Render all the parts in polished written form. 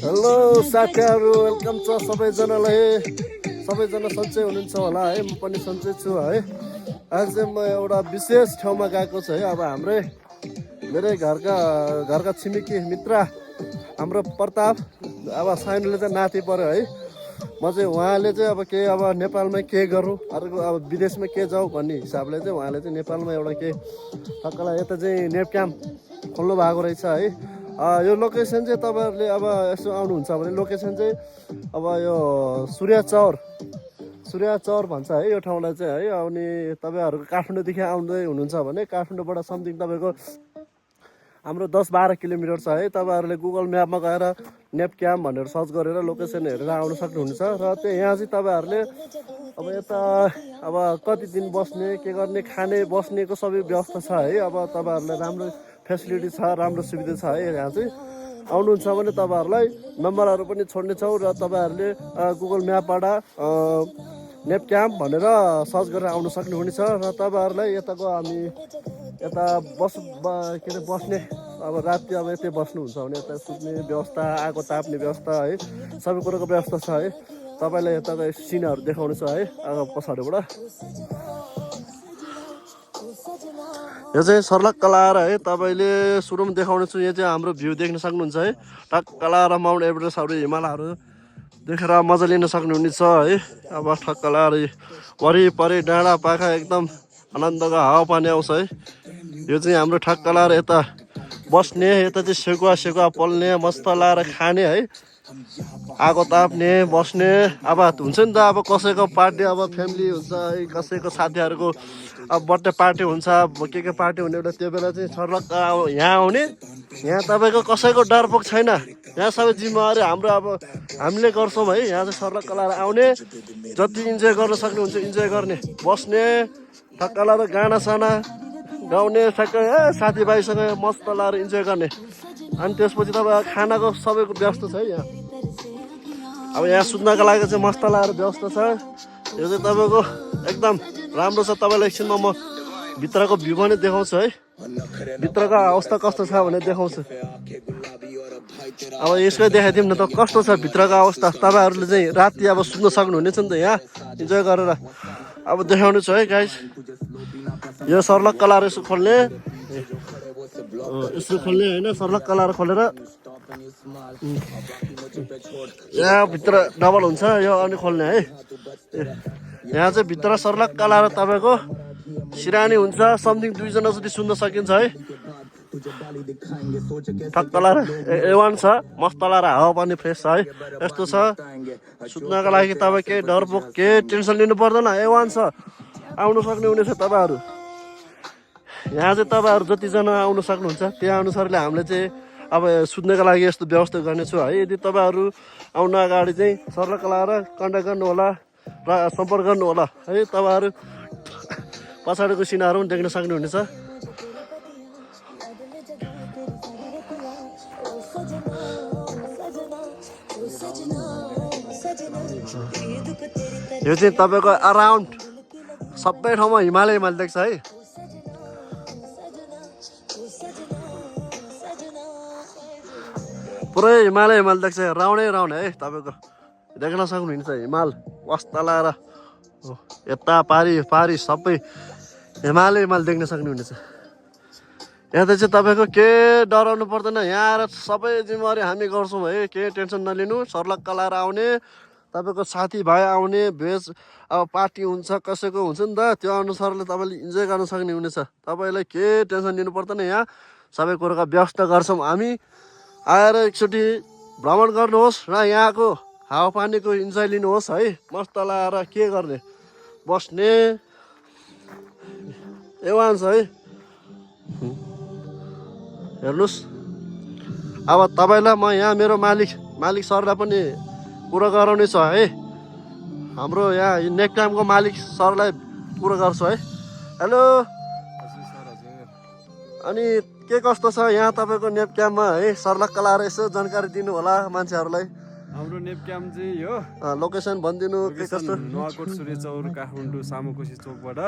Hello साथीहरू, welcome छ सबैजनालाई। सबैजना सन्चै हुनुहुन्छ होला है, म पनि सन्चै छु है। आज चाहिँ म एउटा विशेष ठाउँमा गएको छु है। अब मेरै घरका छिमेकी मित्र हाम्रो प्रताप अब साइनले चाहिँ नाति पर्यो है। म चाहिँ उहाँले चाहिँ अब नेपालमा के गरौँ, अर्को अब विदेशमा के जाउँ भन्ने हिसाबले चाहिँ उहाँले चाहिँ नेपालमा एउटा ठक्कलाई यता चाहिँ नेप क्याम्प खोल्नु भएको रहेछ है। यो लोकेसन चाहिँ तपाईँहरूले अब यसो आउनुहुन्छ भने लोकेसन चाहिँ अब यो सूर्य चौर भन्छ है यो ठाउँलाई चाहिँ है। अनि तपाईँहरूको काठमाडौँदेखि आउँदै हुनुहुन्छ भने काठमाडौँबाट समथिङ तपाईँको हाम्रो 10-12 किलोमिटर छ है। तपाईँहरूले गुगल म्यापमा गएर नेप क्याम्प भनेर सर्च गरेर लोकेसन हेरेर आउन सक्नुहुन्छ। र चाहिँ यहाँ चाहिँ तपाईँहरूले अब यता अब कति दिन बस्ने, के गर्ने, खाने बस्नेको सबै व्यवस्था छ है। अब तपाईँहरूलाई राम्रो फेसिलिटी छ, राम्रो सुविधा छ है। यहाँ चाहिँ आउनुहुन्छ भने तपाईँहरूलाई नम्बरहरू पनि छोड्नेछौँ र तपाईँहरूले गुगल म्यापबाट नेप क्याम्प भनेर सर्च गरेर आउन सक्नुहुनेछ। र तपाईँहरूलाई यताको हामी यता बस्ने अब राति अब यतै बस्नुहुन्छ भने यता सुत्ने व्यवस्था, आगो ताप्ने व्यवस्था है, सबै कुरोको व्यवस्था छ है। तपाईँलाई यताको सिनहरू देखाउने छ है पछाडिबाट। यो चाहिँ सर्लक्क लाएर है तपाईँले सुरुमा देखाउने छु। यो चाहिँ हाम्रो भ्यू देख्न सक्नुहुन्छ है। टक्क लाएर माउन्ट एभरेस्टहरू, हिमालयहरू देखेर मजा लिन सक्नुहुनेछ है। अब ठक्क लाएर वरिपरि डाँडा पाखा एकदम आनन्दको हावापानी आउँछ है। यो चाहिँ हाम्रो ठक्क लाएर यता बस्ने, यता चाहिँ सेकुवा पल्ने, मस्त लाएर खाने है, आगो ताप्ने, बस्ने। अब हुन्छ नि त, अब कसैको पार्टी, अब फ्यामिली हुन्छ है, कसैको साथीहरूको अब बर्थडे पार्टी हुन्छ, के पार्टी हुने बेला, त्यो बेला चाहिँ सर्लक्क यहाँ आउने। यहाँ तपाईँको कसैको डरपोक छैन। यहाँ सबै जिम्मेवारी हाम्रो, अब हामीले गर्छौँ है। यहाँ चाहिँ सर्लक्क लाएर आउने, जति इन्जोय गर्न सक्नुहुन्छ इन्जोय गर्ने, बस्ने, ठक्क लाएर गाना साना गाउने, साथीभाइसँग मस्त लाएर इन्जोय गर्ने। अनि त्यसपछि तपाईँ खानाको सबैको व्यवस्था छ है यहाँ। अब यहाँ सुत्नको लागि चाहिँ मस्त लाएर व्यवस्था छ। यो चाहिँ तपाईँको एकदम राम्रो छ। तपाईँलाई एकछिनमा म भित्रको भ्यू पनि देखाउँछु है। भित्रको अवस्था कस्तो छ भने देखाउँछु। अब यसकै देखाइदिउँ न त कस्तो छ भित्रको अवस्था। तपाईँहरूले चाहिँ राति अब सुत्न सक्नुहुनेछ नि त यहाँ इन्जोय गरेर। अब देखाउनु छु है गाइस। यो सर्लक्क लाएर यसो खोल्ने, होइन, सर्लक्क लाएर खोलेर यहाँ भित्र डबल हुन्छ यो, अनि खोल्ने है। यहाँ चाहिँ भित्र सर्लक्क लाएर तपाईँको सिरानी हुन्छ, समथिङ 2 जना जति सुन्न सकिन्छ है। ठक्क लाएर A1 छ, मस्त लाएर हावापानी फ्रेस छ है। यस्तो छ सुत्नको लागि तपाईँ केही डरपोक केही टेन्सन लिनु पर्दैन। A1 छ, आउनु सक्ने हुनेछ तपाईँहरू। यहाँ चाहिँ तपाईँहरू जतिजना आउनु सक्नुहुन्छ त्यही अनुसारले हामीले चाहिँ अब सुत्नको लागि यस्तो व्यवस्था गर्नेछु है। यदि तपाईँहरू आउन अगाडि चाहिँ सर्लक्क लाएर कन्ट्याक्ट गर्नु होला र सम्पर्क गर्नु होला है। तपाईँहरू पछाडिको सिनहरू पनि देख्न सक्नुहुनेछ। यो चाहिँ तपाईँको अराउन्ड सबै ठाउँमा हिमालय देख्छ है। पुरै हिमालय देख्छ, राउन्डै राउन्ड है। तपाईँको देख्न सक्नुहुनेछ हिमाल वास्ता लाएर यता पारी सबै हिमालय देख्न सक्नुहुनेछ। यता चाहिँ तपाईँको केही डराउनु पर्दैन। यहाँ आएर सबै जिम्मेवारी हामी गर्छौँ है। केही टेन्सन नलिनु। सर्लक्क लाएर आउने, तपाईँको साथीभाइ आउने, भेज अब पार्टी हुन्छ कसैको हुन्छ नि त, त्यो अनुसारले तपाईँले इन्जोय गर्न सक्ने हुनेछ। तपाईँलाई केही टेन्सन लिनु पर्दैन। यहाँ सबै कुरोको व्यवस्था गर्छौँ हामी। आएर एकचोटि भ्रमण गर्नुहोस् र यहाँको हावापानीको इन्जोय लिनुहोस् है। मस्त लाएर के गर्ने, बस्ने, A1 छ है। हेर्नुहोस्, अब तपाईँलाई म यहाँ मेरो मालिक सरलाई पनि कुरो गराउने छ है। हाम्रो यहाँ नेप क्याम्पको मालिक सरलाई कुरो गर्छु है। हेलो, अनि के कस्तो छ यहाँ तपाईँको नेप क्याम्पमा है? सर्लक्क लाएर यसो जानकारी दिनु होला मान्छेहरूलाई। हाम्रो नेप क्याम्प चाहिँ हो लोकेसन भनिदिनु के कस्तो नुवाकोट सूर्य चौर काठमाडौँ सामुकोशी चोकबाट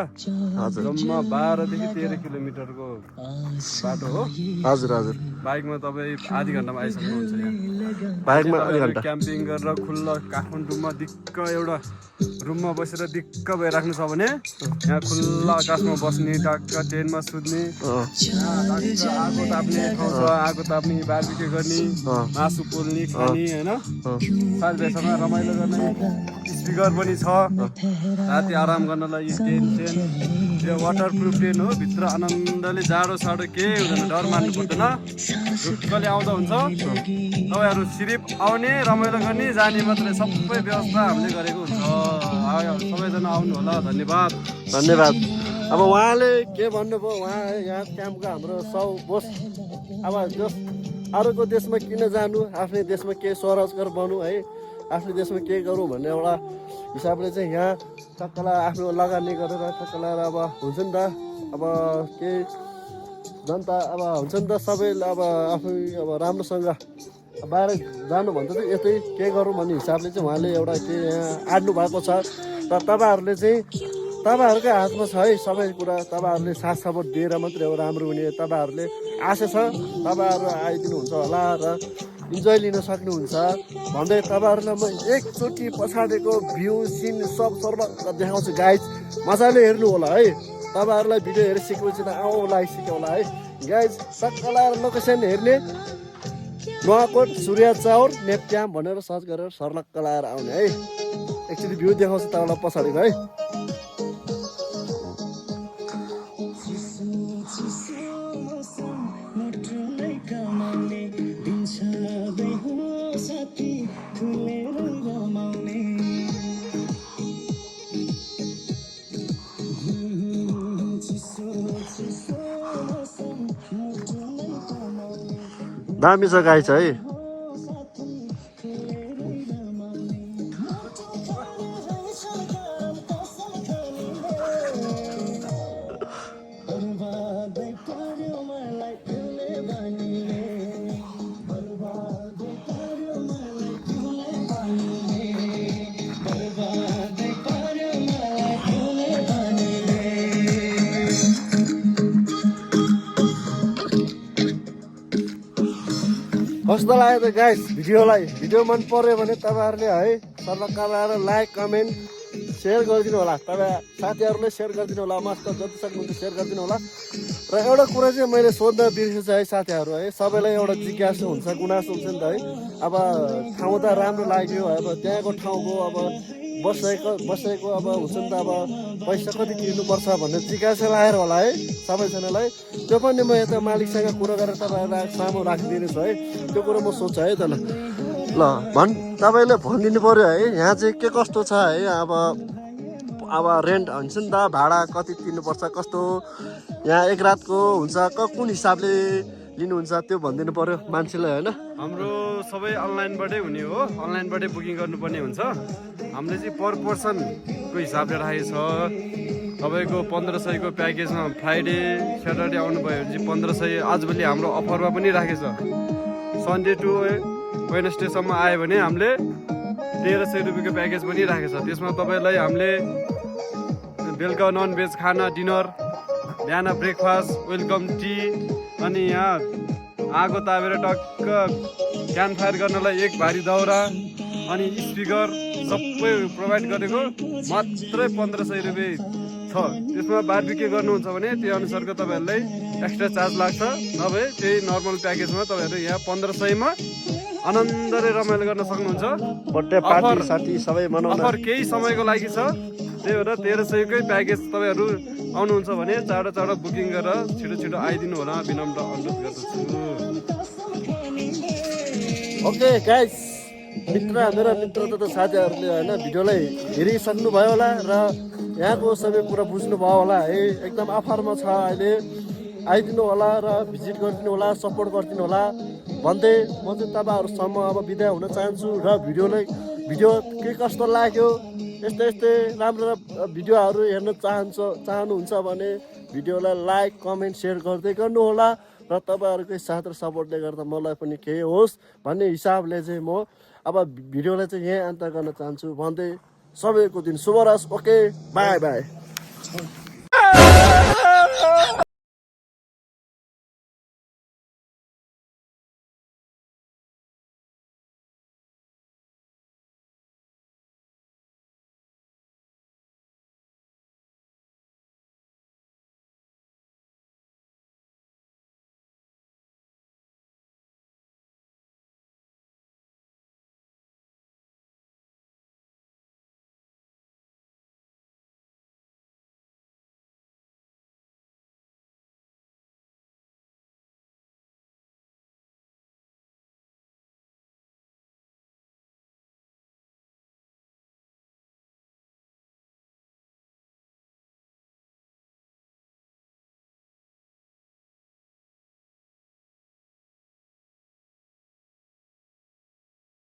हजुर जम्मा 12 देखि 13 किलोमिटरको बाटो हो हजुर हजुर बाइकमा तपाईँ आधी घन्टामा आइसक्नुहुन्छ यहाँ बाइकमा आधी घन्टा क्याम्पिङ गरेर खुल्ला काठमाडौँमा दिक्क एउटा रुममा बसेर दिक्क भइराख्नु छ भने यहाँ खुल्ला आकाशमा बस्ने टक्क टेन्टमा सुत्ने आगो ताप्ने ठाउँ छ आगो ताप्ने बारबिक्यू गर्ने मासु पोल्ने खाने होइन साथीभाइसँग रमाइलो गर्ने स्पिकर पनि छ राति आराम गर्नलाई टेन्ट यो वाटर प्रुफ टेन्ट हो भित्र आनन्दले जाडो साडो केही हुँदैन डर मान्नु पर्दैन ढुक्कले आउँदा हुन्छ तपाईँहरू सिरिप आउने रमाइलो गर्ने जाने मात्रै सबै व्यवस्था हामीले गरेको हुन्छ सबैजना आउनु होला धन्यवाद धन्यवाद अब उहाँले के भन्नुभयो उहाँ यहाँ क्याम्पको हाम्रो बोस अब जस अरूको देशमा किन जानु आफ्नै देशमा के स्वरोजगार बनौँ है आफ्नो देशमा के गरौँ भन्ने एउटा हिसाबले चाहिँ यहाँ टक्कला आफ्नो लगानी गरेर टक्कला अब हुन्छ नि त अब के जनता अब हुन्छ नि त सबैले अब आफै अब राम्रोसँग बाहिर जानु भन्दा चाहिँ यतै के गरौँ भन्ने हिसाबले चाहिँ उहाँले एउटा के यहाँ आड्नु भएको छ र तपाईँहरूले चाहिँ तपाईँहरूकै हातमा छ है सबै कुरा तपाईँहरूले साथ सपोर्ट दिएर मात्रै हो राम्रो हुने तपाईँहरूले आशा छ तपाईँहरू आइदिनुहुन्छ होला र इन्जोय लिन सक्नुहुन्छ भन्दै तपाईँहरूलाई म एकचोटि पछाडिको भ्यू सिन सब सर्व देखाउँछु गाइज मजाले हेर्नु होला है तपाईँहरूलाई भिडियो हेरेर सिकेपछि त आउँला सिक्यो होला है गाइज सक्कला लोकेसन हेर्ने नुवाकोट सूर्य चौर नेप क्याम्प भनेर सर्च गरेर सर्लक्क लाएर आउने है एकचोटि भ्यू देखाउँछु तपाईँलाई पछाडिको है दामी छ गाई छ है कस्तो लाग्यो त गाइस भिडियो मन पर्यो भने तपाईँहरूले है सर्लक्क लाएर लाइक कमेन्ट सेयर गरिदिनु होला तपाईँ साथीहरूले सेयर गरिदिनु होला मस्त जति सक्नुहुन्छ सेयर गरिदिनु होला र एउटा कुरा चाहिँ मैले सोध्न बिर्सेछु है साथीहरू है सबैलाई एउटा जिज्ञासा हुन्छ गुनासो हुन्छ नि त है अब ठाउँ त राम्रो लाग्यो अब त्यहाँको ठाउँको अब बसेको अब हुन्छ नि त अब पैसा कति तिर्नुपर्छ भन्ने जिज्ञासा लागेर होला है सबैजनालाई त्यो पनि म यता मालिकसँग कुरा गरेर तपाईँहरूलाई सामु राखिदिनेछु है त्यो कुरो म सोध्छु है त ल तपाईँले भनिदिनु पऱ्यो है यहाँ चाहिँ के कस्तो छ है अब रेन्ट हुन्छ नि त भाडा कति तिर्नुपर्छ कस्तो यहाँ एक रातको हुन्छ कुन हिसाबले लिनुहुन्छ त्यो भनिदिनु पर्यो मान्छेलाई होइन हाम्रो सबै अनलाइनबाटै हुने हो अनलाइनबाटै बुकिङ गर्नुपर्ने हुन्छ हामीले चाहिँ पर पर्सनको हिसाबले राखेको छ तपाईँको 1500को प्याकेजमा फ्राइडे स्याटरडे आउनुभयो भने चाहिँ 1500 आजभोलि हाम्रो अफरमा पनि राखेको छ सन्डे टु वेडनेसडेसम्म आयो भने हामीले 1300 रुपियाँको प्याकेज पनि राखेको छ त्यसमा तपाईँलाई हामीले बेलुका नन भेज खाना डिनर बिहान ब्रेकफास्ट वेलकम टी अनि यहाँ आगो तापेर टक्क क्याम्प फायर गर्नलाई एक भारी दाउरा अनि स्पिकर सबै प्रोभाइड गरेको मात्रै 1500 रुपियाँ छ त्यसमा बारबिक्यू गर्नुहुन्छ भने त्यो अनुसारको तपाईँहरूलाई एक्स्ट्रा चार्ज लाग्छ नभए त्यही नर्मल प्याकेजमा तपाईँहरू यहाँ 1500मा आनन्दले रमाइलो गर्न सक्नुहुन्छ बर्थडे पार्टी साथी सबै मनाउन अफर केही समयको लागि छ त्यही भएर 1300कै प्याकेज तपाईँहरू आउनुहुन्छ भने चाँडो बुकिङ गरेर छिटो आइदिनु होला विनम्र अनुरोध गर्दछु ओके गाइस मेरा मित्र त साथीहरूले होइन भिडियोलाई हेरिसक्नुभयो होला र यहाँको सबै कुरा बुझ्नुभयो होला है एकदम अफरमा छ अहिले आइदिनु होला र भिजिट गरिदिनु होला सपोर्ट गरिदिनु होला भन्दै म चाहिँ तपाईँहरूसम्म अब बिदा हुन चाहन्छु र भिडियो के कस्तो लाग्यो यस्तै राम्रो भिडियोहरू हेर्न चाहनुहुन्छ भने भिडियोलाई लाइक कमेन्ट सेयर गर्दै गर्नुहोला र र तपाईँहरूकै साथ र सपोर्टले गर्दा मलाई पनि केही होस् भन्ने हिसाबले चाहिँ म अब भिडियोलाई चाहिँ यहीँ अन्त गर्न चाहन्छु भन्दै सबैको दिन शुभ रहोस्। Okay by by.